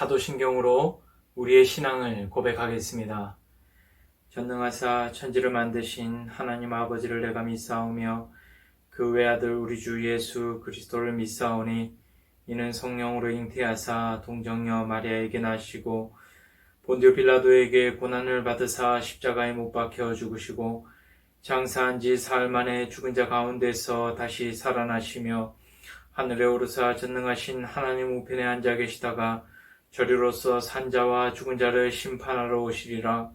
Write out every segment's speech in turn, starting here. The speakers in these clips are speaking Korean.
사도신경으로 우리의 신앙을 고백하겠습니다. 전능하사 천지를 만드신 하나님 아버지를 내가 믿사오며 그 외아들 우리 주 예수 그리스도를 믿사오니 이는 성령으로 잉태하사 동정녀 마리아에게 나시고 본디오 빌라도에게 고난을 받으사 십자가에 못 박혀 죽으시고 장사한 지 사흘 만에 죽은 자 가운데서 다시 살아나시며 하늘에 오르사 전능하신 하나님 우편에 앉아 계시다가 저리로서 산자와 죽은 자를 심판하러 오시리라.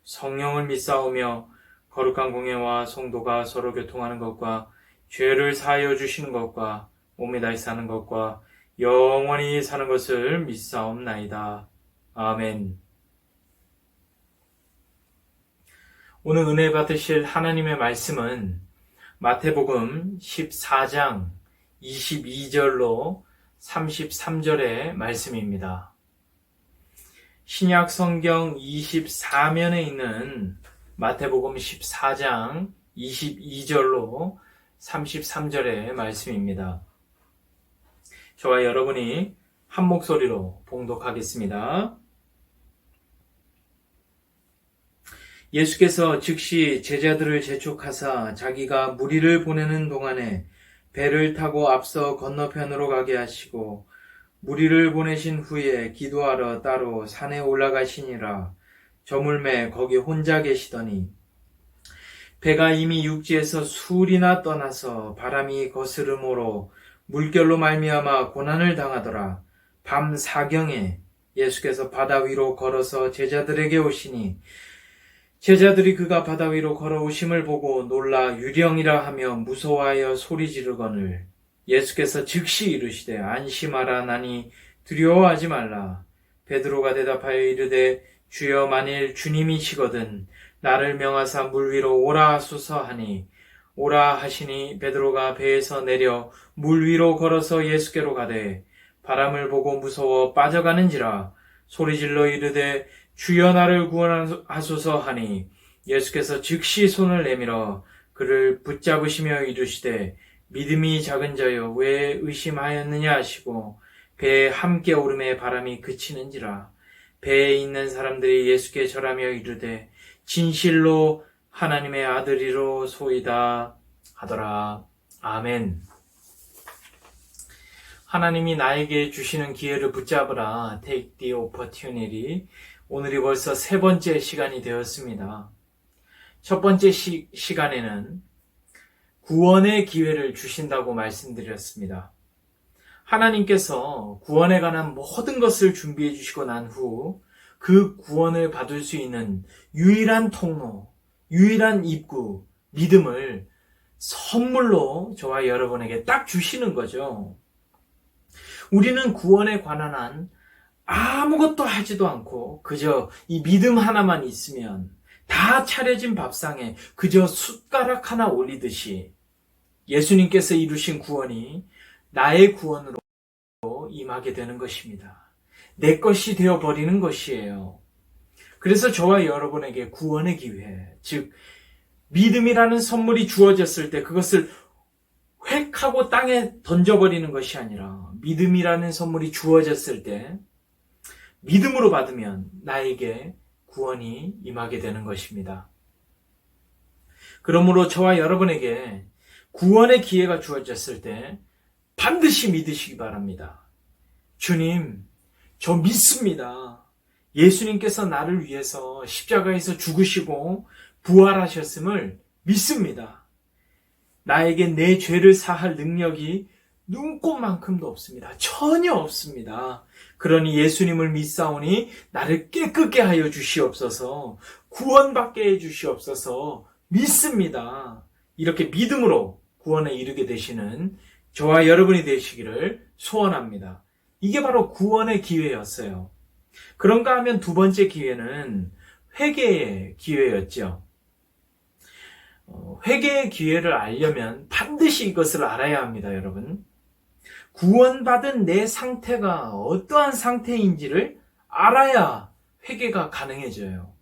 성령을 믿사오며 거룩한 공예와 성도가 서로 교통하는 것과 죄를 사하여 주시는 것과 몸에 다시 사는 것과 영원히 사는 것을 믿사옵나이다. 아멘. 오늘 은혜 받으실 하나님의 말씀은 마태복음 14장 22절로 33절의 말씀입니다. 신약 성경 24면에 있는 마태복음 14장 22절로 33절의 말씀입니다. 저와 여러분이 한 목소리로 봉독하겠습니다. 예수께서 즉시 제자들을 재촉하사 자기가 무리를 보내는 동안에 배를 타고 앞서 건너편으로 가게 하시고 무리를 보내신 후에 기도하러 따로 산에 올라가시니라. 저물매 거기 혼자 계시더니 배가 이미 육지에서 수리나 떠나서 바람이 거스름으로 물결로 말미암아 고난을 당하더라. 밤 사경에 예수께서 바다 위로 걸어서 제자들에게 오시니 제자들이 그가 바다 위로 걸어오심을 보고 놀라 유령이라 하며 무서워하여 소리 지르거늘 예수께서 즉시 이르시되 안심하라 나니 두려워하지 말라. 베드로가 대답하여 이르되 주여 만일 주님이시거든 나를 명하사 물 위로 오라 하소서 하니 오라 하시니 베드로가 배에서 내려 물 위로 걸어서 예수께로 가되 바람을 보고 무서워 빠져가는지라 소리질러 이르되 주여 나를 구원하소서 하니 예수께서 즉시 손을 내밀어 그를 붙잡으시며 이르시되 믿음이 작은 자여 왜 의심하였느냐 하시고 배에 함께 오름에 바람이 그치는지라. 배에 있는 사람들이 예수께 절하며 이르되 진실로 하나님의 아들이로소이다 하더라. 아멘. 하나님이 나에게 주시는 기회를 붙잡으라. Take the opportunity. 오늘이 벌써 세 번째 시간이 되었습니다. 첫 번째 시간에는 구원의 기회를 주신다고 말씀드렸습니다. 하나님께서 구원에 관한 모든 것을 준비해 주시고 난 후 그 구원을 받을 수 있는 유일한 통로, 유일한 입구, 믿음을 선물로 저와 여러분에게 딱 주시는 거죠. 우리는 구원에 관한 한 아무것도 하지도 않고 그저 이 믿음 하나만 있으면 다 차려진 밥상에 그저 숟가락 하나 올리듯이 예수님께서 이루신 구원이 나의 구원으로 임하게 되는 것입니다. 내 것이 되어버리는 것이에요. 그래서 저와 여러분에게 구원의 기회, 즉 믿음이라는 선물이 주어졌을 때 그것을 획 하고 땅에 던져버리는 것이 아니라 믿음이라는 선물이 주어졌을 때 믿음으로 받으면 나에게 구원이 임하게 되는 것입니다. 그러므로 저와 여러분에게 구원의 기회가 주어졌을 때 반드시 믿으시기 바랍니다. 주님, 저 믿습니다. 예수님께서 나를 위해서 십자가에서 죽으시고 부활하셨음을 믿습니다. 나에게 내 죄를 사할 능력이 눈꼽만큼도 없습니다. 전혀 없습니다. 그러니 예수님을 믿사오니 나를 깨끗게 하여 주시옵소서, 구원받게 해 주시옵소서 믿습니다. 이렇게 믿음으로 구원에 이르게 되시는 저와 여러분이 되시기를 소원합니다. 이게 바로 구원의 기회였어요. 그런가 하면 두 번째 기회는 회개의 기회였죠. 회개의 기회를 알려면 반드시 이것을 알아야 합니다, 여러분. 구원받은 내 상태가 어떠한 상태인지를 알아야 회개가 가능해져요.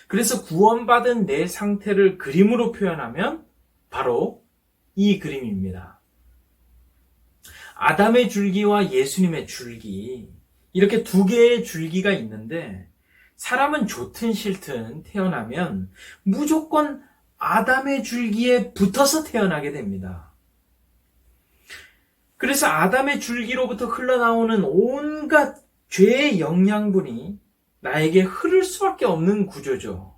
그래서 구원받은 내 상태를 그림으로 표현하면 바로 이 그림입니다. 아담의 줄기와 예수님의 줄기, 이렇게 두 개의 줄기가 있는데 사람은 좋든 싫든 태어나면 무조건 아담의 줄기에 붙어서 태어나게 됩니다. 그래서 아담의 줄기로부터 흘러나오는 온갖 죄의 영양분이 나에게 흐를 수밖에 없는 구조죠.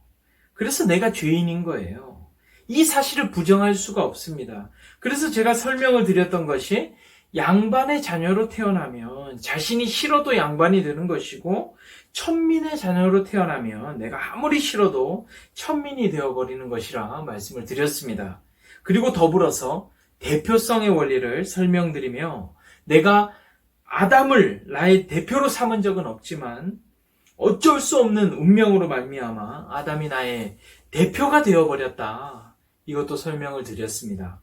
그래서 내가 죄인인 거예요. 이 사실을 부정할 수가 없습니다. 그래서 제가 설명을 드렸던 것이 양반의 자녀로 태어나면 자신이 싫어도 양반이 되는 것이고 천민의 자녀로 태어나면 내가 아무리 싫어도 천민이 되어버리는 것이라 말씀을 드렸습니다. 그리고 더불어서 대표성의 원리를 설명드리며 내가 아담을 나의 대표로 삼은 적은 없지만 어쩔 수 없는 운명으로 말미암아 아담이 나의 대표가 되어버렸다. 이것도 설명을 드렸습니다.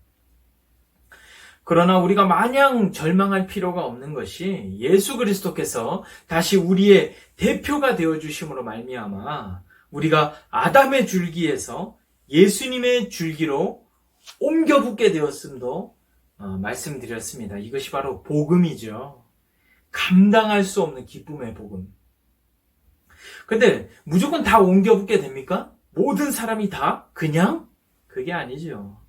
그러나 우리가 마냥 절망할 필요가 없는 것이 예수 그리스도께서 다시 우리의 대표가 되어주심으로 말미암아 우리가 아담의 줄기에서 예수님의 줄기로 옮겨 붙게 되었음도 말씀드렸습니다. 이것이 바로 복음이죠. 감당할 수 없는 기쁨의 복음. 근데 무조건 다 옮겨 붙게 됩니까? 모든 사람이 다 그냥? 그게 아니죠.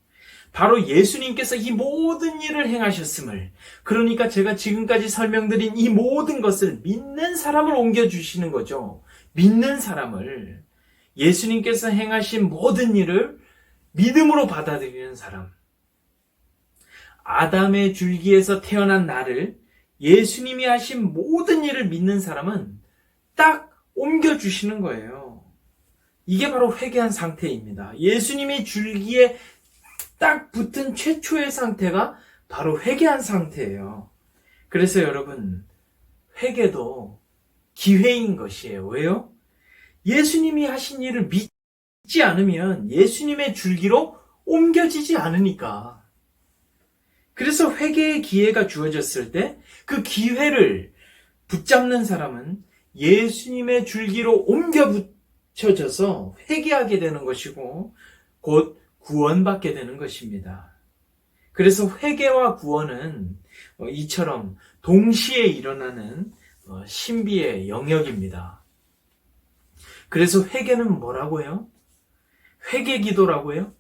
바로 예수님께서 이 모든 일을 행하셨음을, 그러니까 제가 지금까지 설명드린 이 모든 것을 믿는 사람을 옮겨주시는 거죠. 믿는 사람을, 예수님께서 행하신 모든 일을 믿음으로 받아들이는 사람. 아담의 줄기에서 태어난 나를 예수님이 하신 모든 일을 믿는 사람은 딱 옮겨주시는 거예요. 이게 바로 회개한 상태입니다. 예수님의 줄기에 딱 붙은 최초의 상태가 바로 회개한 상태예요. 그래서 여러분, 회개도 기회인 것이에요. 왜요? 예수님이 하신 일을 믿지 않으면 예수님의 줄기로 옮겨지지 않으니까. 그래서 회개의 기회가 주어졌을 때 그 기회를 붙잡는 사람은 예수님의 줄기로 옮겨 붙여져서 회개하게 되는 것이고 곧 구원받게 되는 것입니다. 그래서 회개와 구원은 이처럼 동시에 일어나는 신비의 영역입니다. 그래서 회개는 뭐라고요? 회개 기도라고요?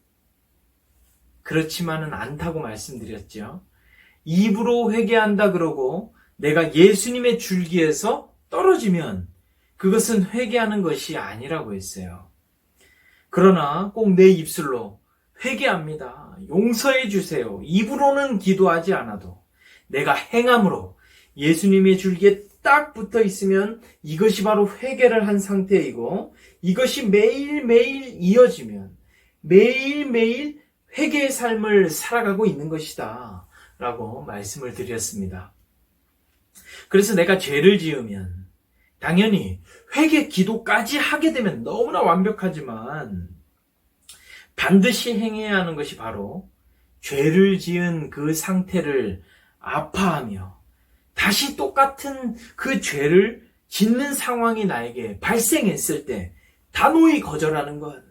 그렇지만은 않다고 말씀드렸죠. 입으로 회개한다 그러고 내가 예수님의 줄기에서 떨어지면 그것은 회개하는 것이 아니라고 했어요. 그러나 꼭 내 입술로 회개합니다. 용서해 주세요. 입으로는 기도하지 않아도 내가 행함으로 예수님의 줄기에 딱 붙어 있으면 이것이 바로 회개를 한 상태이고 이것이 매일매일 이어지면 매일매일 회개의 삶을 살아가고 있는 것이다 라고 말씀을 드렸습니다. 그래서 내가 죄를 지으면 당연히 회개 기도까지 하게 되면 너무나 완벽하지만 반드시 행해야 하는 것이 바로 죄를 지은 그 상태를 아파하며 다시 똑같은 그 죄를 짓는 상황이 나에게 발생했을 때 단호히 거절하는 것.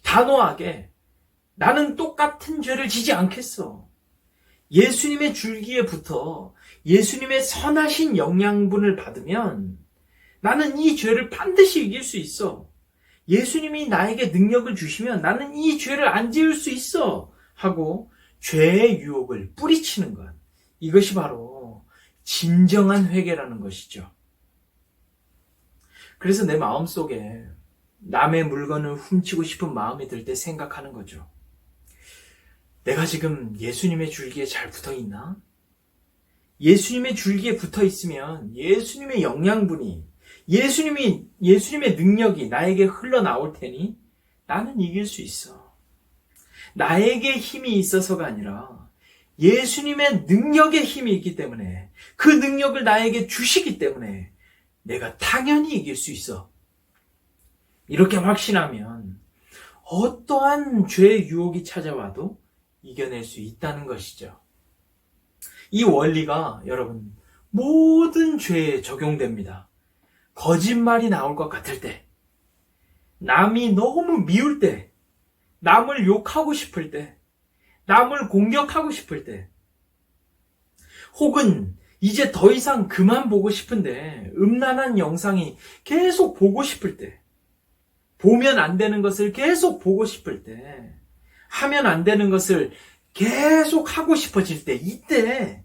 단호하게 나는 똑같은 죄를 지지 않겠어. 예수님의 줄기에 붙어 예수님의 선하신 영양분을 받으면 나는 이 죄를 반드시 이길 수 있어. 예수님이 나에게 능력을 주시면 나는 이 죄를 안 지을 수 있어. 하고 죄의 유혹을 뿌리치는 것. 이것이 바로 진정한 회개라는 것이죠. 그래서 내 마음속에 남의 물건을 훔치고 싶은 마음이 들 때 생각하는 거죠. 내가 지금 예수님의 줄기에 잘 붙어 있나? 예수님의 줄기에 붙어 있으면 예수님의 영양분이 예수님의 능력이 나에게 흘러나올 테니 나는 이길 수 있어. 나에게 힘이 있어서가 아니라 예수님의 능력에 힘이 있기 때문에 그 능력을 나에게 주시기 때문에 내가 당연히 이길 수 있어. 이렇게 확신하면 어떠한 죄의 유혹이 찾아와도 이겨낼 수 있다는 것이죠. 이 원리가 여러분 모든 죄에 적용됩니다. 거짓말이 나올 것 같을 때, 남이 너무 미울 때, 남을 욕하고 싶을 때, 남을 공격하고 싶을 때, 혹은 이제 더 이상 그만 보고 싶은데 음란한 영상이 계속 보고 싶을 때, 보면 안 되는 것을 계속 보고 싶을 때, 하면 안 되는 것을 계속 하고 싶어질 때, 이때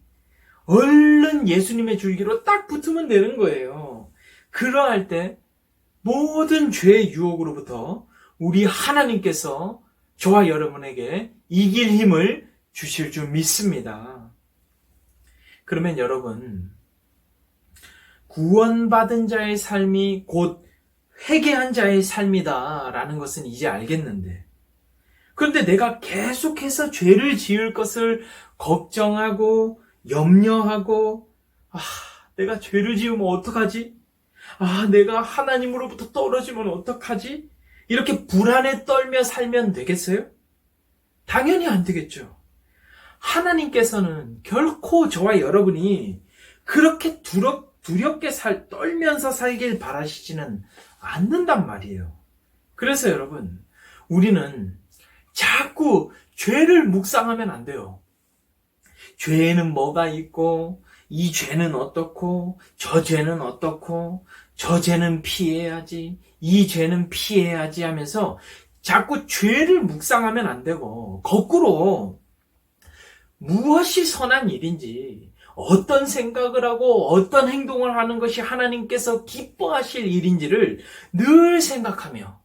얼른 예수님의 줄기로 딱 붙으면 되는 거예요. 그러할 때 모든 죄의 유혹으로부터 우리 하나님께서 저와 여러분에게 이길 힘을 주실 줄 믿습니다. 그러면 여러분, 구원받은 자의 삶이 곧 회개한 자의 삶이다라는 것은 이제 알겠는데, 그런데 내가 계속해서 죄를 지을 것을 걱정하고 염려하고, 내가 죄를 지으면 어떡하지? 내가 하나님으로부터 떨어지면 어떡하지? 이렇게 불안에 떨며 살면 되겠어요? 당연히 안 되겠죠. 하나님께서는 결코 저와 여러분이 그렇게 두렵게 떨면서 살길 바라시지는 않는단 말이에요. 그래서 여러분, 우리는 자꾸 죄를 묵상하면 안 돼요. 죄에는 뭐가 있고, 이 죄는 어떻고, 저 죄는 어떻고, 저 죄는 피해야지, 이 죄는 피해야지 하면서 자꾸 죄를 묵상하면 안 되고, 거꾸로 무엇이 선한 일인지, 어떤 생각을 하고 어떤 행동을 하는 것이 하나님께서 기뻐하실 일인지를 늘 생각하며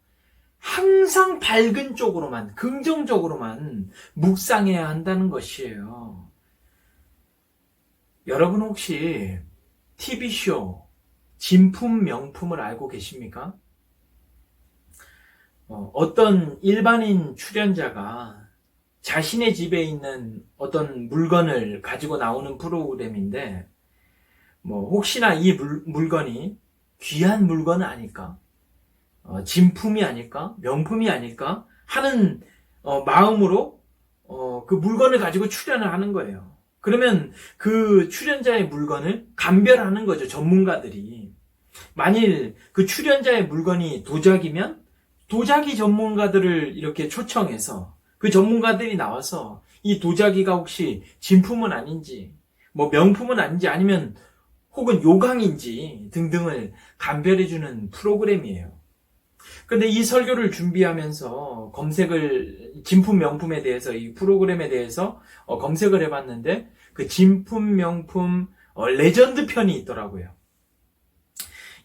항상 밝은 쪽으로만, 긍정적으로만 묵상해야 한다는 것이에요. 여러분 혹시 TV쇼 진품 명품을 알고 계십니까? 어떤 일반인 출연자가 자신의 집에 있는 어떤 물건을 가지고 나오는 프로그램인데, 혹시나 이 물건이 귀한 물건은 아닐까? 진품이 아닐까? 명품이 아닐까? 하는 마음으로 그 물건을 가지고 출연을 하는 거예요. 그러면 그 출연자의 물건을 감별하는 거죠, 전문가들이. 만일 그 출연자의 물건이 도자기면 도자기 전문가들을 이렇게 초청해서 그 전문가들이 나와서 이 도자기가 혹시 진품은 아닌지, 명품은 아닌지, 아니면 혹은 요강인지 등등을 감별해주는 프로그램이에요. 근데 이 설교를 준비하면서 진품 명품에 대해서, 이 프로그램에 대해서 검색을 해봤는데, 그 진품 명품 레전드 편이 있더라고요.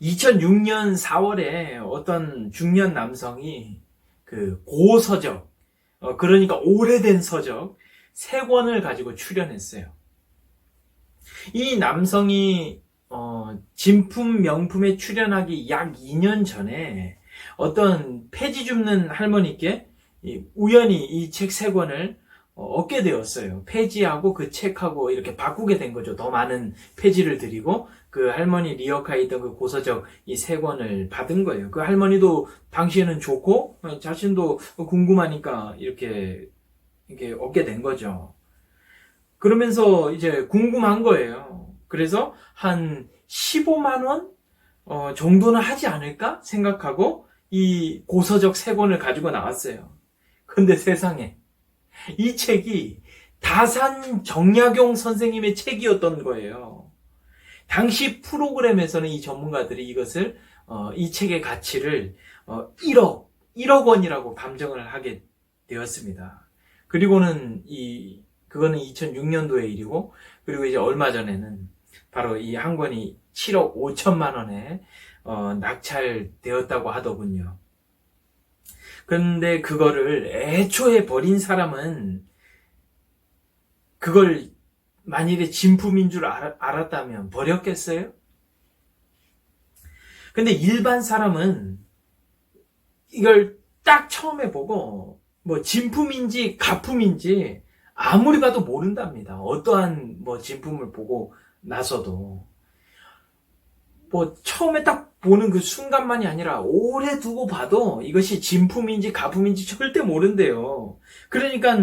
2006년 4월에 어떤 중년 남성이 그 고서적, 그러니까 오래된 서적 3권을 가지고 출연했어요. 이 남성이 진품 명품에 출연하기 약 2년 전에 어떤 폐지 줍는 할머니께 우연히 이 책 3권을 얻게 되었어요. 폐지하고 그 책하고 이렇게 바꾸게 된 거죠. 더 많은 폐지를 드리고 그 할머니 리어카에 있던 그 고서적 이 3권을 받은 거예요. 그 할머니도 당시에는 좋고 자신도 궁금하니까 이렇게 얻게 된 거죠. 그러면서 이제 궁금한 거예요. 그래서 한 15만 원 정도는 하지 않을까 생각하고 이 고서적 3권을 가지고 나왔어요. 근데 세상에 이 책이 다산 정약용 선생님의 책이었던 거예요. 당시 프로그램에서는 이 전문가들이 이것을 이 책의 가치를 1억 원이라고 감정을 하게 되었습니다. 그리고는 그거는 2006년도의 일이고, 그리고 이제 얼마 전에는 바로 이 한 권이 7억 5천만 원에 낙찰되었다고 하더군요. 그런데 그거를 애초에 버린 사람은 그걸 만일에 진품인 줄 알았다면 버렸겠어요? 근데 일반 사람은 이걸 딱 처음에 보고 진품인지 가품인지 아무리 봐도 모른답니다. 어떠한 진품을 보고 나서도 처음에 딱 보는 그 순간만이 아니라 오래 두고 봐도 이것이 진품인지 가품인지 절대 모른대요. 그러니까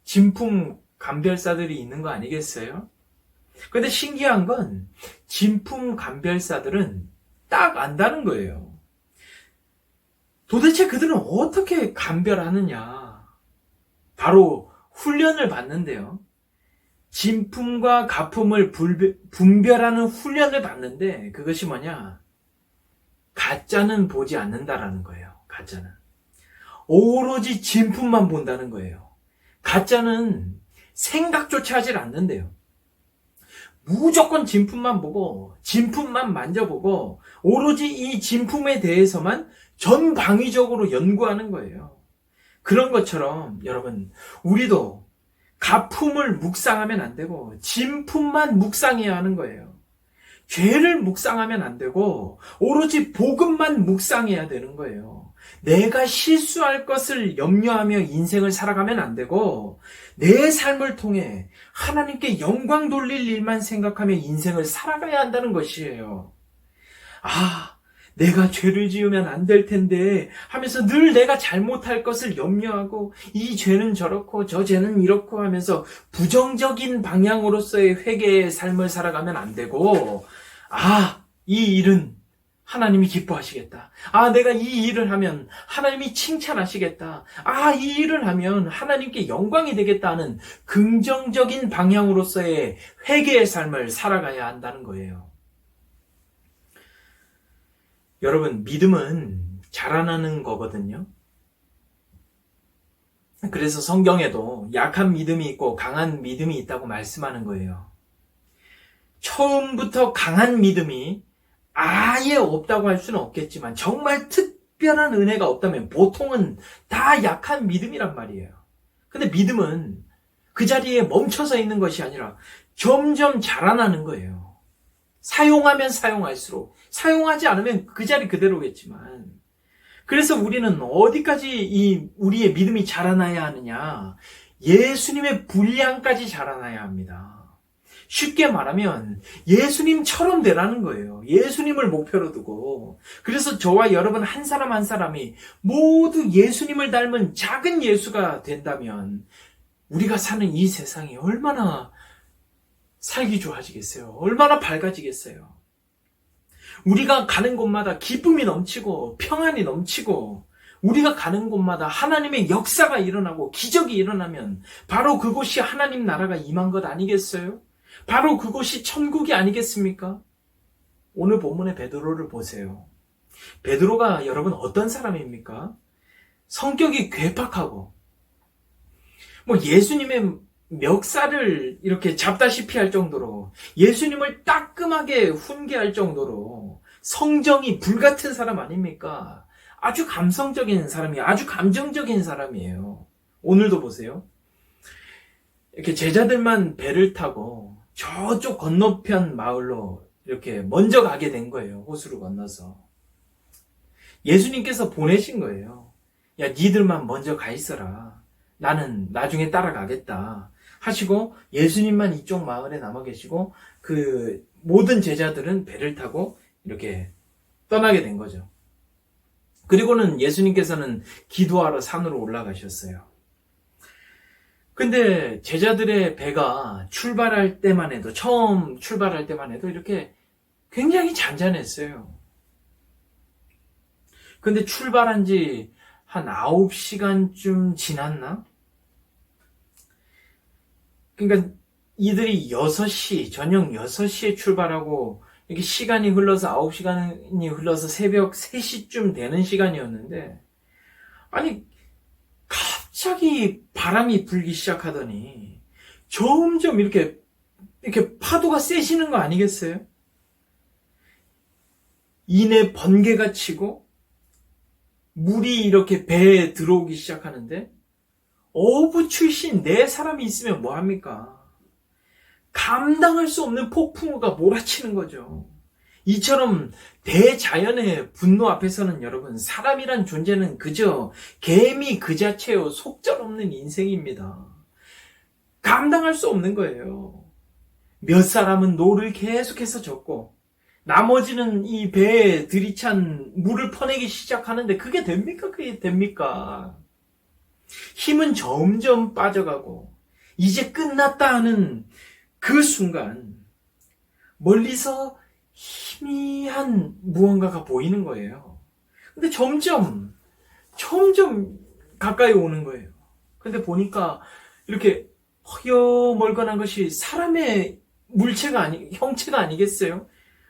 진품 감별사들이 있는 거 아니겠어요? 근데 신기한 건 진품 감별사들은 딱 안다는 거예요. 도대체 그들은 어떻게 감별하느냐? 바로 훈련을 받는데요. 진품과 가품을 분별하는 훈련을 받는데 그것이 뭐냐? 가짜는 보지 않는다라는 거예요. 가짜는. 오로지 진품만 본다는 거예요. 가짜는 생각조차 하질 않는데요. 무조건 진품만 보고 진품만 만져보고 오로지 이 진품에 대해서만 전방위적으로 연구하는 거예요. 그런 것처럼 여러분, 우리도 가품을 묵상하면 안 되고 진품만 묵상해야 하는 거예요. 죄를 묵상하면 안 되고 오로지 복음만 묵상해야 되는 거예요. 내가 실수할 것을 염려하며 인생을 살아가면 안 되고 내 삶을 통해 하나님께 영광 돌릴 일만 생각하며 인생을 살아가야 한다는 것이에요. 내가 죄를 지으면 안 될 텐데 하면서 늘 내가 잘못할 것을 염려하고 이 죄는 저렇고 저 죄는 이렇고 하면서 부정적인 방향으로서의 회개의 삶을 살아가면 안 되고 이 일은 하나님이 기뻐하시겠다. 내가 이 일을 하면 하나님이 칭찬하시겠다. 이 일을 하면 하나님께 영광이 되겠다 하는 긍정적인 방향으로서의 회개의 삶을 살아가야 한다는 거예요. 여러분, 믿음은 자라나는 거거든요. 그래서 성경에도 약한 믿음이 있고 강한 믿음이 있다고 말씀하는 거예요. 처음부터 강한 믿음이 아예 없다고 할 수는 없겠지만 정말 특별한 은혜가 없다면 보통은 다 약한 믿음이란 말이에요. 근데 믿음은 그 자리에 멈춰서 있는 것이 아니라 점점 자라나는 거예요. 사용하면 사용할수록, 사용하지 않으면 그 자리 그대로겠지만, 그래서 우리는 어디까지 우리의 믿음이 자라나야 하느냐? 예수님의 분량까지 자라나야 합니다. 쉽게 말하면 예수님처럼 되라는 거예요. 예수님을 목표로 두고. 그래서 저와 여러분 한 사람 한 사람이 모두 예수님을 닮은 작은 예수가 된다면 우리가 사는 이 세상이 얼마나 살기 좋아지겠어요? 얼마나 밝아지겠어요? 우리가 가는 곳마다 기쁨이 넘치고 평안이 넘치고 우리가 가는 곳마다 하나님의 역사가 일어나고 기적이 일어나면 바로 그곳이 하나님 나라가 임한 것 아니겠어요? 바로 그곳이 천국이 아니겠습니까? 오늘 본문의 베드로를 보세요. 베드로가 여러분 어떤 사람입니까? 성격이 괴팍하고 예수님의 멱살을 이렇게 잡다시피 할 정도로 예수님을 따끔하게 훈계할 정도로 성정이 불같은 사람 아닙니까? 아주 감성적인 사람이에요. 아주 감정적인 사람이에요. 오늘도 보세요. 이렇게 제자들만 배를 타고 저쪽 건너편 마을로 이렇게 먼저 가게 된 거예요. 호수를 건너서. 예수님께서 보내신 거예요. 야, 니들만 먼저 가 있어라. 나는 나중에 따라가겠다. 하시고 예수님만 이쪽 마을에 남아 계시고 그 모든 제자들은 배를 타고 이렇게 떠나게 된 거죠. 그리고는 예수님께서는 기도하러 산으로 올라가셨어요. 근데 제자들의 배가 출발할 때만 해도, 처음 출발할 때만 해도 이렇게 굉장히 잔잔했어요. 근데 출발한 지 한 9시간쯤 지났나? 그러니까 이들이 6시, 저녁 6시에 출발하고 이렇게 시간이 흘러서 9시간이 흘러서 새벽 3시쯤 되는 시간이었는데 아니 갑자기 바람이 불기 시작하더니 점점 이렇게 파도가 세지는 거 아니겠어요? 이내 번개가 치고 물이 이렇게 배에 들어오기 시작하는데 어부 출신 4사람이 있으면 뭐합니까? 감당할 수 없는 폭풍우가 몰아치는 거죠. 이처럼 대자연의 분노 앞에서는 여러분 사람이란 존재는 그저 개미 그 자체요. 속절없는 인생입니다. 감당할 수 없는 거예요. 몇 사람은 노를 계속해서 젓고 나머지는 이 배에 들이찬 물을 퍼내기 시작하는데 그게 됩니까? 그게 됩니까? 힘은 점점 빠져가고 이제 끝났다 하는 그 순간 멀리서 희미한 무언가가 보이는 거예요. 근데 점점 가까이 오는 거예요. 근데 보니까 이렇게 허여멀건한 것이 사람의 형체가 아니겠어요?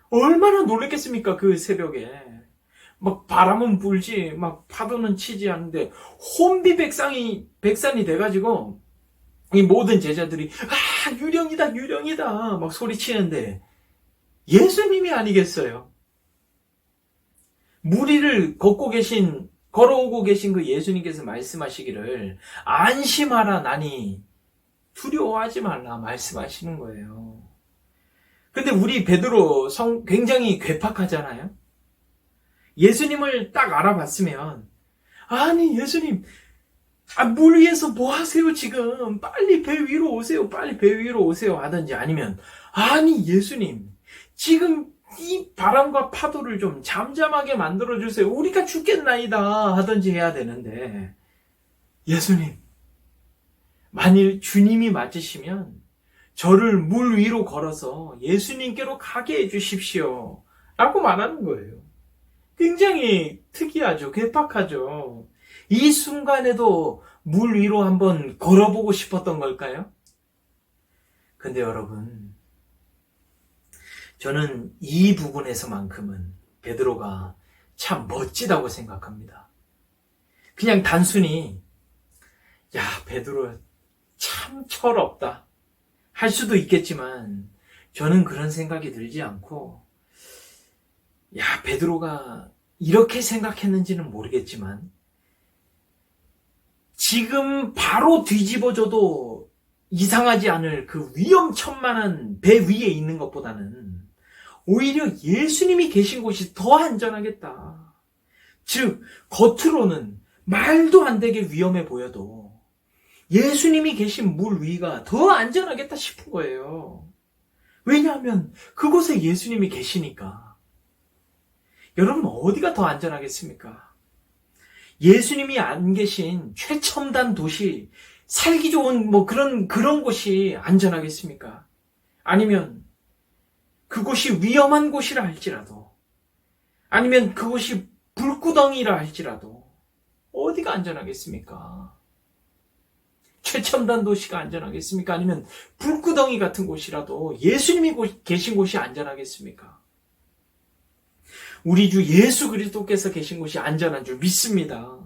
얼마나 놀랬겠습니까? 그 새벽에. 막 바람은 불지, 막 파도는 치지 않는데, 백산이 돼가지고, 이 모든 제자들이, 유령이다, 유령이다, 막 소리치는데, 예수님이 아니겠어요? 무리를 걸어오고 계신 그 예수님께서 말씀하시기를, 안심하라, 나니, 두려워하지 말라, 말씀하시는 거예요. 근데 우리 베드로 굉장히 괴팍하잖아요? 예수님을 딱 알아봤으면, 아니, 예수님, 물 위에서 뭐 하세요, 지금? 빨리 배 위로 오세요, 빨리 배 위로 오세요, 하든지 아니면, 아니, 예수님, 지금 이 바람과 파도를 좀 잠잠하게 만들어주세요. 우리가 죽겠나이다, 하든지 해야 되는데, 예수님, 만일 주님이 맞으시면, 저를 물 위로 걸어서 예수님께로 가게 해주십시오. 라고 말하는 거예요. 굉장히 특이하죠. 괴팍하죠. 이 순간에도 물 위로 한번 걸어보고 싶었던 걸까요? 근데 여러분, 저는 이 부분에서만큼은 베드로가 참 멋지다고 생각합니다. 그냥 단순히 야, 베드로 참 철없다 할 수도 있겠지만 저는 그런 생각이 들지 않고 베드로가 이렇게 생각했는지는 모르겠지만 지금 바로 뒤집어져도 이상하지 않을 그 위험천만한 배 위에 있는 것보다는 오히려 예수님이 계신 곳이 더 안전하겠다. 즉, 겉으로는 말도 안 되게 위험해 보여도 예수님이 계신 물 위가 더 안전하겠다 싶은 거예요. 왜냐하면 그곳에 예수님이 계시니까. 여러분, 어디가 더 안전하겠습니까? 예수님이 안 계신 최첨단 도시, 살기 좋은 그런 곳이 안전하겠습니까? 아니면 그곳이 위험한 곳이라 할지라도, 아니면 그곳이 불구덩이라 할지라도 어디가 안전하겠습니까? 최첨단 도시가 안전하겠습니까? 아니면 불구덩이 같은 곳이라도 예수님이 계신 곳이 안전하겠습니까? 우리 주 예수 그리스도께서 계신 곳이 안전한 줄 믿습니다.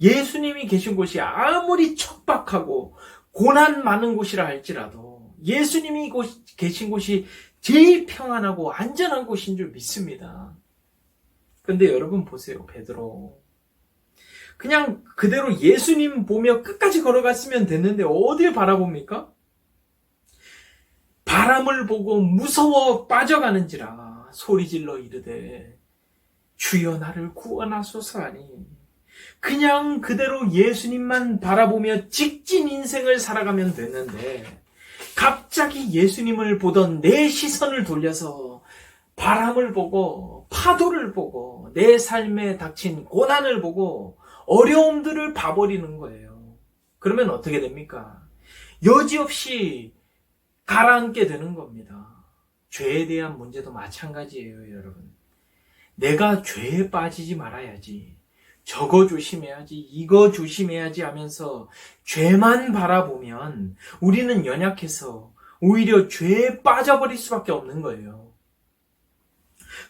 예수님이 계신 곳이 아무리 척박하고 고난 많은 곳이라 할지라도 예수님이 계신 곳이 제일 평안하고 안전한 곳인 줄 믿습니다. 근데 여러분 보세요, 베드로. 그냥 그대로 예수님 보며 끝까지 걸어갔으면 됐는데 어딜 바라봅니까? 바람을 보고 무서워 빠져가는지라 소리질러 이르되 주여 나를 구원하소서 하니 그냥 그대로 예수님만 바라보며 직진 인생을 살아가면 됐는데 갑자기 예수님을 보던 내 시선을 돌려서 바람을 보고 파도를 보고 내 삶에 닥친 고난을 보고 어려움들을 봐버리는 거예요. 그러면 어떻게 됩니까? 여지없이 가라앉게 되는 겁니다. 죄에 대한 문제도 마찬가지예요, 여러분. 내가 죄에 빠지지 말아야지, 저거 조심해야지, 이거 조심해야지 하면서 죄만 바라보면 우리는 연약해서 오히려 죄에 빠져버릴 수밖에 없는 거예요.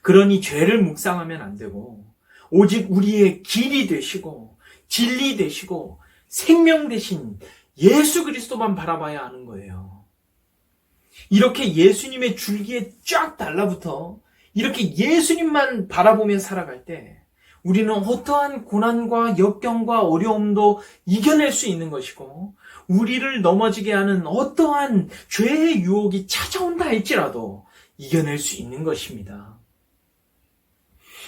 그러니 죄를 묵상하면 안 되고 오직 우리의 길이 되시고 진리 되시고 생명 되신 예수 그리스도만 바라봐야 하는 거예요. 이렇게 예수님의 줄기에 쫙 달라붙어 이렇게 예수님만 바라보며 살아갈 때 우리는 어떠한 고난과 역경과 어려움도 이겨낼 수 있는 것이고 우리를 넘어지게 하는 어떠한 죄의 유혹이 찾아온다 할지라도 이겨낼 수 있는 것입니다.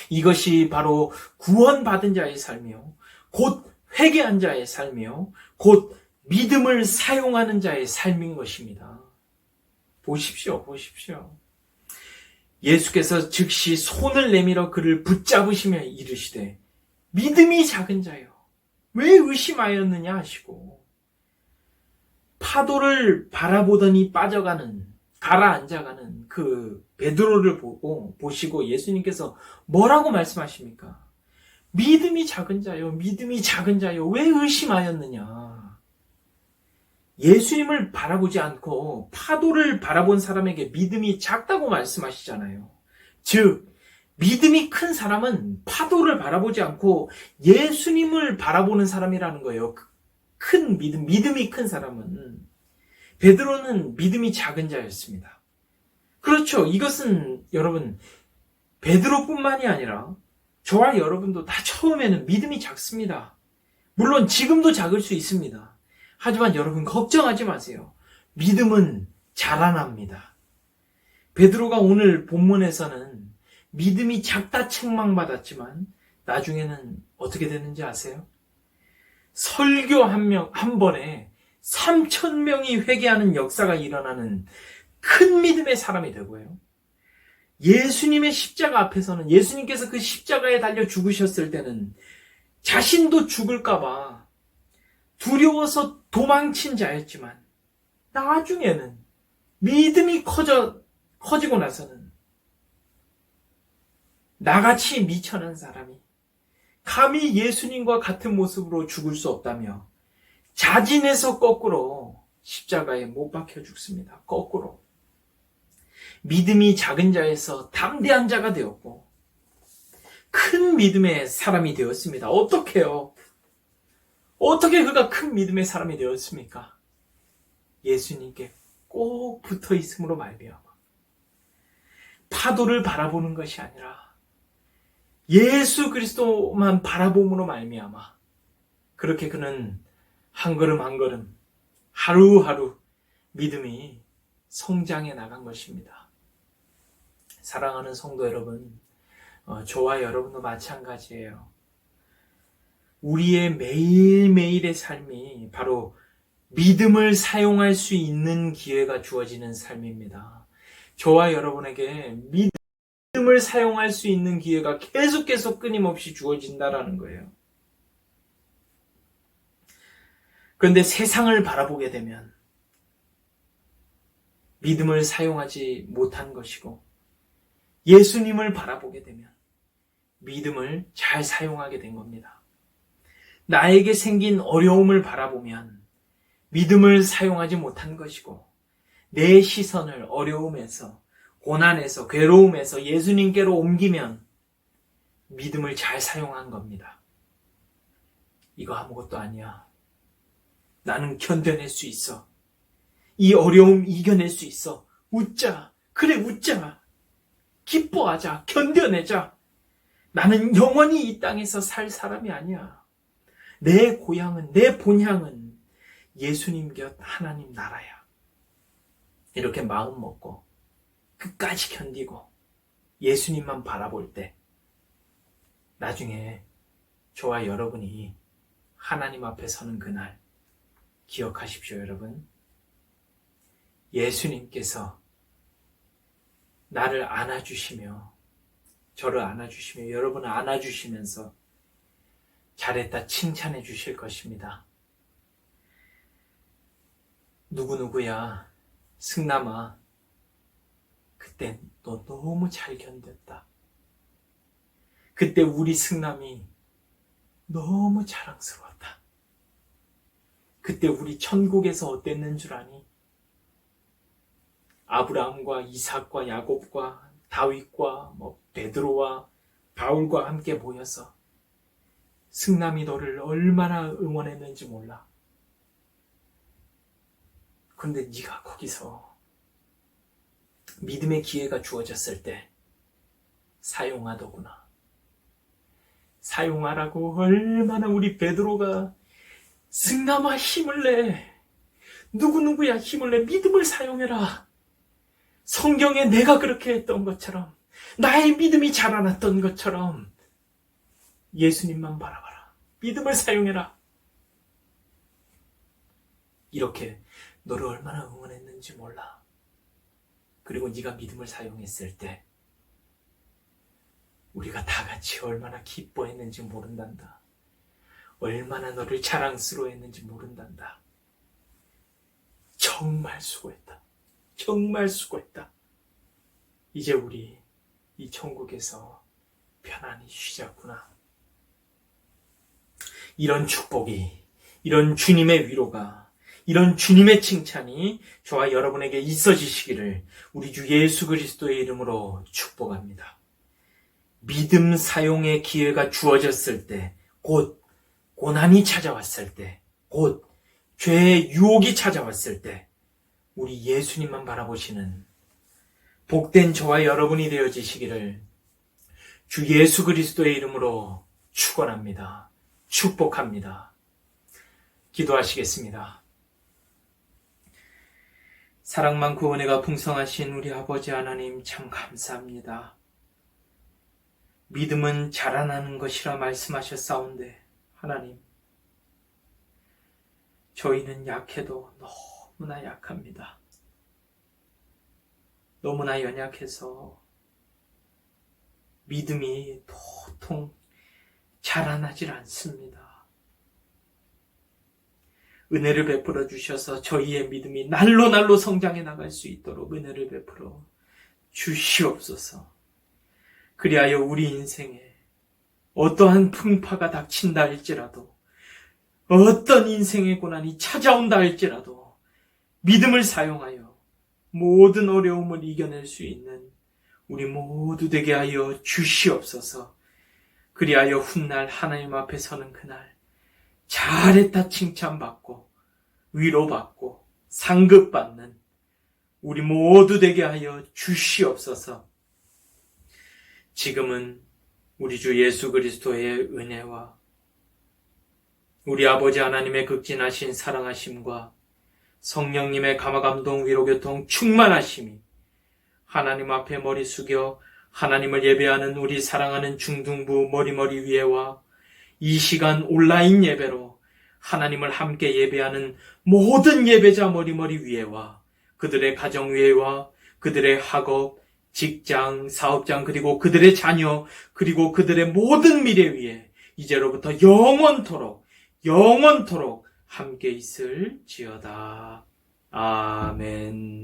이것이 바로 구원받은 자의 삶이요, 곧 회개한 자의 삶이요, 곧 믿음을 사용하는 자의 삶인 것입니다. 보십시오. 예수께서 즉시 손을 내밀어 그를 붙잡으시며 이르시되 믿음이 작은 자여 왜 의심하였느냐 하시고 파도를 바라보더니 가라앉아가는 그 베드로를 보시고 예수님께서 뭐라고 말씀하십니까? 믿음이 작은 자여 왜 의심하였느냐? 예수님을 바라보지 않고 파도를 바라본 사람에게 믿음이 작다고 말씀하시잖아요. 즉, 믿음이 큰 사람은 파도를 바라보지 않고 예수님을 바라보는 사람이라는 거예요. 큰 믿음이 큰 사람은. 베드로는 믿음이 작은 자였습니다. 그렇죠. 이것은 여러분, 베드로뿐만이 아니라 저와 여러분도 다 처음에는 믿음이 작습니다. 물론 지금도 작을 수 있습니다. 하지만 여러분 걱정하지 마세요. 믿음은 자라납니다. 베드로가 오늘 본문에서는 믿음이 작다 책망받았지만 나중에는 어떻게 되는지 아세요? 설교 한 번에 3,000명이 회개하는 역사가 일어나는 큰 믿음의 사람이 되고요. 예수님의 십자가 앞에서는 예수님께서 그 십자가에 달려 죽으셨을 때는 자신도 죽을까봐 두려워서 도망친 자였지만 나중에는 믿음이 커지고 나서는 나같이 미천한 사람이 감히 예수님과 같은 모습으로 죽을 수 없다며 자진해서 거꾸로 십자가에 못 박혀 죽습니다. 거꾸로. 믿음이 작은 자에서 담대한 자가 되었고 큰 믿음의 사람이 되었습니다. 어떻게요? 어떻게 그가 큰 믿음의 사람이 되었습니까? 예수님께 꼭 붙어 있음으로 말미암아 파도를 바라보는 것이 아니라 예수 그리스도만 바라봄으로 말미암아 그렇게 그는 한 걸음 한 걸음 하루하루 믿음이 성장해 나간 것입니다. 사랑하는 성도 여러분, 저와 여러분도 마찬가지예요. 우리의 매일매일의 삶이 바로 믿음을 사용할 수 있는 기회가 주어지는 삶입니다. 저와 여러분에게 믿음을 사용할 수 있는 기회가 계속 끊임없이 주어진다라는 거예요. 그런데 세상을 바라보게 되면 믿음을 사용하지 못한 것이고 예수님을 바라보게 되면 믿음을 잘 사용하게 된 겁니다. 나에게 생긴 어려움을 바라보면 믿음을 사용하지 못한 것이고 내 시선을 어려움에서 고난에서 괴로움에서 예수님께로 옮기면 믿음을 잘 사용한 겁니다. 이거 아무것도 아니야. 나는 견뎌낼 수 있어. 이 어려움 이겨낼 수 있어. 웃자. 그래 웃자. 기뻐하자. 견뎌내자. 나는 영원히 이 땅에서 살 사람이 아니야. 내 고향은, 내 본향은 예수님 곁 하나님 나라야. 이렇게 마음 먹고 끝까지 견디고 예수님만 바라볼 때 나중에 저와 여러분이 하나님 앞에 서는 그날 기억하십시오, 여러분. 예수님께서 나를 안아주시며 저를 안아주시며 여러분을 안아주시면서 잘했다 칭찬해 주실 것입니다. 누구누구야, 승남아, 그때 너 너무 잘 견뎠다. 그때 우리 승남이 너무 자랑스러웠다. 그때 우리 천국에서 어땠는 줄 아니? 아브라함과 이삭과 야곱과 다윗과 베드로와 바울과 함께 모여서 승남이 너를 얼마나 응원했는지 몰라. 그런데 네가 거기서 믿음의 기회가 주어졌을 때 사용하더구나. 사용하라고 얼마나 우리 베드로가 승남아 힘을 내. 누구누구야 힘을 내. 믿음을 사용해라. 성경에 내가 그렇게 했던 것처럼 나의 믿음이 자라났던 것처럼 예수님만 바라봐라. 믿음을 사용해라. 이렇게 너를 얼마나 응원했는지 몰라. 그리고 네가 믿음을 사용했을 때 우리가 다 같이 얼마나 기뻐했는지 모른단다. 얼마나 너를 자랑스러워했는지 모른단다. 정말 수고했다. 정말 수고했다. 이제 우리 이 천국에서 편안히 쉬자꾸나. 이런 축복이, 이런 주님의 위로가, 이런 주님의 칭찬이 저와 여러분에게 있어지시기를 우리 주 예수 그리스도의 이름으로 축복합니다. 믿음 사용의 기회가 주어졌을 때, 곧 고난이 찾아왔을 때, 곧 죄의 유혹이 찾아왔을 때 우리 예수님만 바라보시는 복된 저와 여러분이 되어지시기를 주 예수 그리스도의 이름으로 축원합니다. 축복합니다. 기도하시겠습니다. 사랑 많고 은혜가 풍성하신 우리 아버지 하나님 참 감사합니다. 믿음은 자라나는 것이라 말씀하셨사온데 하나님, 저희는 약해도 너무나 약합니다. 너무나 연약해서 믿음이 도통 자라나질 않습니다. 은혜를 베풀어 주셔서 저희의 믿음이 날로 성장해 나갈 수 있도록 은혜를 베풀어 주시옵소서. 그리하여 우리 인생에 어떠한 풍파가 닥친다 할지라도, 어떤 인생의 고난이 찾아온다 할지라도 믿음을 사용하여 모든 어려움을 이겨낼 수 있는 우리 모두 되게 하여 주시옵소서. 그리하여 훗날 하나님 앞에 서는 그날 잘했다 칭찬받고 위로받고 상급받는 우리 모두 되게 하여 주시옵소서. 지금은 우리 주 예수 그리스도의 은혜와 우리 아버지 하나님의 극진하신 사랑하심과 성령님의 감화감동 위로교통 충만하심이 하나님 앞에 머리 숙여 하나님을 예배하는 우리 사랑하는 중등부 머리머리 위에와 이 시간 온라인 예배로 하나님을 함께 예배하는 모든 예배자 머리머리 위에와 그들의 가정 위에와 그들의 학업, 직장, 사업장, 그리고 그들의 자녀, 그리고 그들의 모든 미래 위에 이제로부터 영원토록 함께 있을지어다. 아멘.